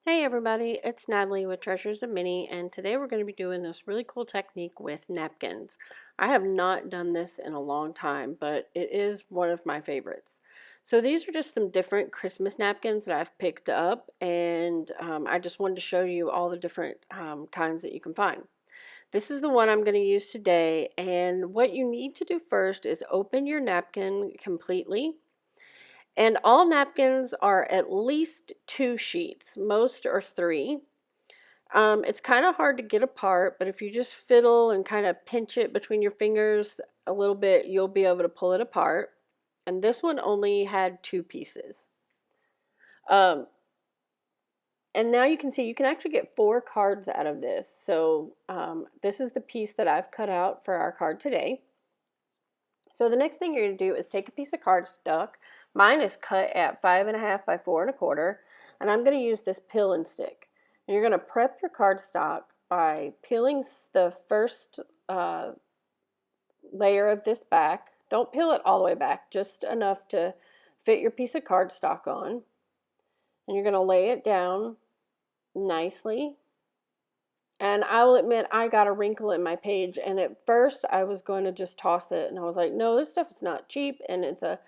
Hey everybody, it's Natalie with Treasures of Minnie, and today we're going to be doing this really cool technique with napkins. I have not done this in a long time, but it is one of my favorites. So these are just some different Christmas napkins that I've picked up, and I just wanted to show you all the different kinds that you can find. This is the one I'm going to use today, and what you need to do first is open your napkin completely. And all napkins are at least 2 sheets, most are 3. It's kind of hard to get apart, but if you just fiddle and kind of pinch it between your fingers a little bit, you'll be able to pull it apart. And this one only had 2 pieces. Um, and now you can see you can actually get 4 cards out of this. So this is the piece that I've cut out for our card today. So the next thing you're going to do is take a piece of cardstock. Mine is cut at 5.5 by 4.25, and I'm going to use this peel and stick. And you're going to prep your cardstock by peeling the first layer of this back. Don't peel it all the way back, just enough to fit your piece of cardstock on. And you're going to lay it down nicely. And I will admit, I got a wrinkle in my page, and at first I was going to just toss it, and I was like, no, this stuff is not cheap, and it's a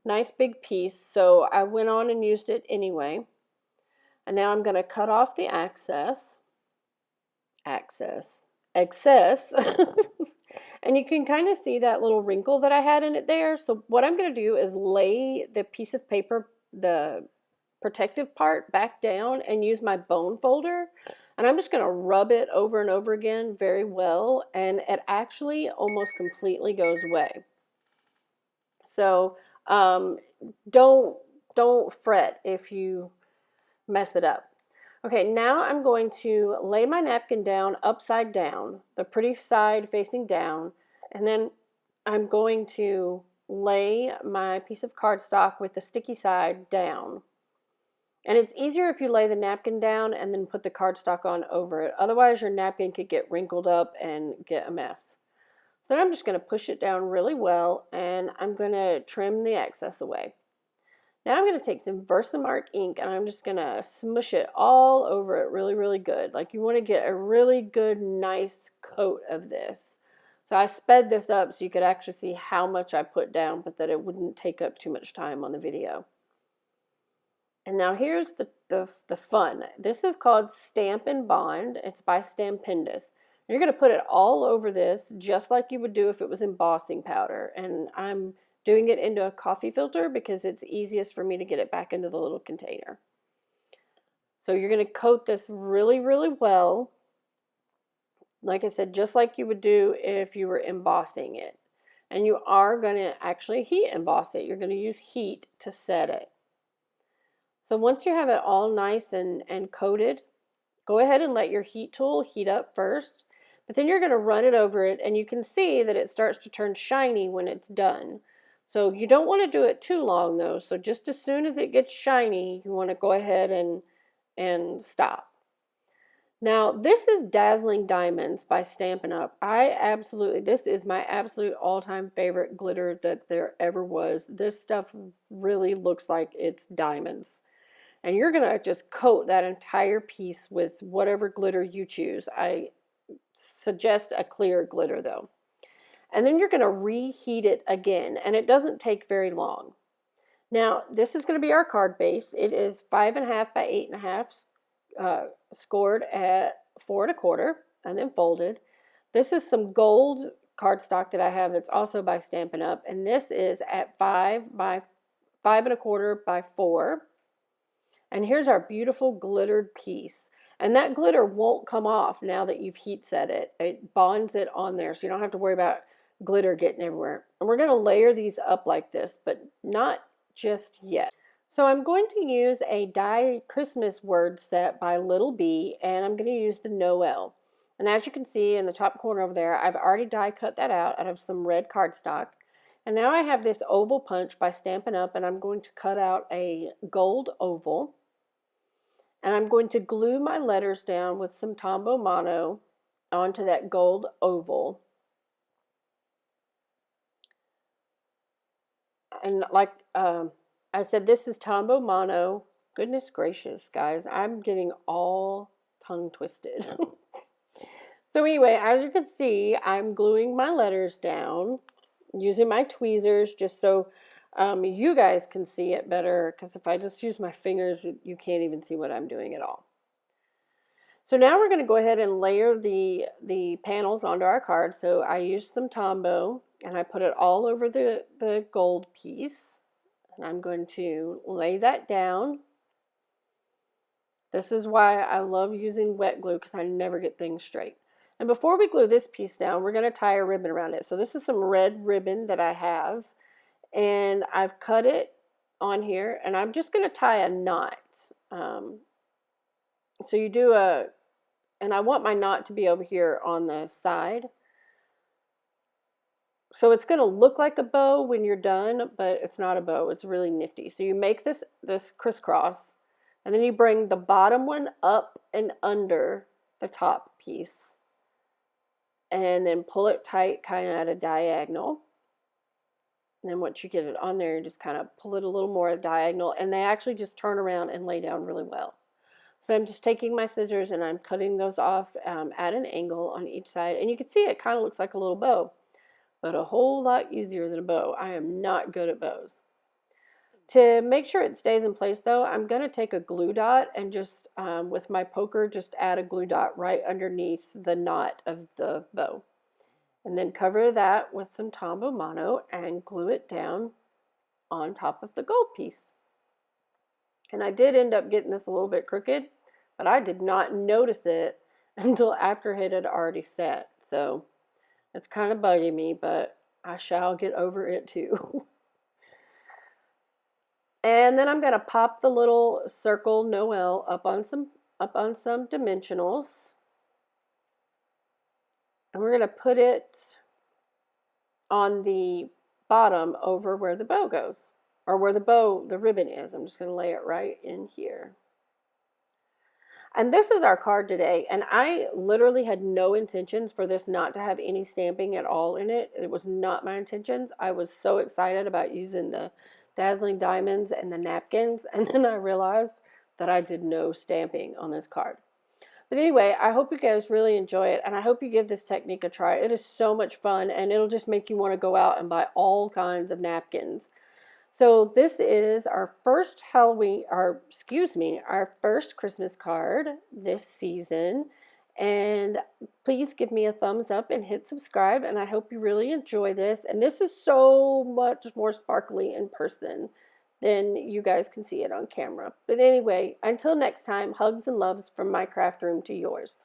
nice big piece, so I went on and used it anyway. And now I'm going to cut off the excess, and you can kind of see that little wrinkle that I had in it there. So what I'm going to do is lay the piece of paper, the protective part, back down and use my bone folder. And I'm just going to rub it over and over again very well, and it actually almost completely goes away. So don't fret if you mess it up. Okay, now I'm going to lay my napkin down upside down, the pretty side facing down, and then I'm going to lay my piece of cardstock with the sticky side down. And it's easier if you lay the napkin down and then put the cardstock on over it. Otherwise, your napkin could get wrinkled up and get a mess. So then I'm just going to push it down really well, and I'm going to trim the excess away. Now I'm going to take some Versamark ink, and I'm just going to smush it all over it really, really good. Like, you want to get a really good, nice coat of this. So I sped this up so you could actually see how much I put down, but that it wouldn't take up too much time on the video. And now here's the fun. This is called Stamp and Bond. It's by Stampin'up. You're going to put it all over this just like you would do if it was embossing powder. And I'm doing it into a coffee filter because it's easiest for me to get it back into the little container. So you're going to coat this really, really well. Like I said, just like you would do if you were embossing it. And you are going to actually heat emboss it. You're going to use heat to set it. So once you have it all nice and coated, go ahead and let your heat tool heat up first. But then you're going to run it over it, and you can see that it starts to turn shiny when it's done. So you don't want to do it too long though. So just as soon as it gets shiny, you want to go ahead and stop. Now this is Dazzling Diamonds by stampin'up. This is my absolute all-time favorite glitter that there ever was. This stuff really looks like it's diamonds. And you're going to just coat that entire piece with whatever glitter you choose. I suggest a clear glitter though. And then you're going to reheat it again, and it doesn't take very long. Now, this is going to be our card base. It is 5.5 by 8.5, scored at 4.25, and then folded. This is some gold cardstock that I have that's also by Stampin' Up, and this is at 5 by 5.25 by 4. And here's our beautiful glittered piece. And that glitter won't come off now that you've heat set it. It bonds it on there, so you don't have to worry about glitter getting everywhere. And we're going to layer these up like this, but not just yet. So I'm going to use a die Christmas word set by Little B, and I'm going to use the Noel. And as you can see in the top corner over there, I've already die cut that out of some red cardstock. And now I have this oval punch by Stampin' Up, and I'm going to cut out a gold oval. And I'm going to glue my letters down with some Tombow Mono onto that gold oval. And like I said, this is Tombow Mono Goodness gracious, guys. I'm getting all tongue twisted. So anyway, as you can see, I'm gluing my letters down using my tweezers just so you guys can see it better, because if I just use my fingers, you can't even see what I'm doing at all. So now we're going to go ahead and layer the panels onto our card. So I used some Tombow and I put it all over the gold piece. And I'm going to lay that down. This is why I love using wet glue, because I never get things straight. And before we glue this piece down, we're going to tie a ribbon around it. So this is some red ribbon that I have, and I've cut it on here, and I'm just going to tie a knot. So you do and I want my knot to be over here on the side. So it's going to look like a bow when you're done, but it's not a bow. It's really nifty. So you make this crisscross, and then you bring the bottom one up and under the top piece, and then pull it tight kind of at a diagonal. And then once you get it on there, you just kind of pull it a little more diagonal, and they actually just turn around and lay down really well. So I'm just taking my scissors and I'm cutting those off at an angle on each side, and you can see it kind of looks like a little bow, but a whole lot easier than a bow. I am not good at bows. To make sure it stays in place though, I'm going to take a glue dot and just with my poker just add a glue dot right underneath the knot of the bow. And then cover that with some Tombow Mono and glue it down on top of the gold piece. And I did end up getting this a little bit crooked, but I did not notice it until after it had already set. So it's kind of bugging me, but I shall get over it too. And then I'm going to pop the little circle Noel up on some dimensionals. And we're going to put it on the bottom over where the bow goes, or where the ribbon is. I'm just going to lay it right in here. And this is our card today, and I literally had no intentions for this not to have any stamping at all in it. It was not my intentions. I was so excited about using the dazzling diamonds and the napkins, and then I realized that I did no stamping on this card. But anyway, I hope you guys really enjoy it, and I hope you give this technique a try. It is so much fun, and it'll just make you want to go out and buy all kinds of napkins. So this is our first our first Christmas card this season. And please give me a thumbs up and hit subscribe, and I hope you really enjoy this. And this is so much more sparkly in person than you guys can see it on camera. But anyway, until next time, hugs and loves from my craft room to yours.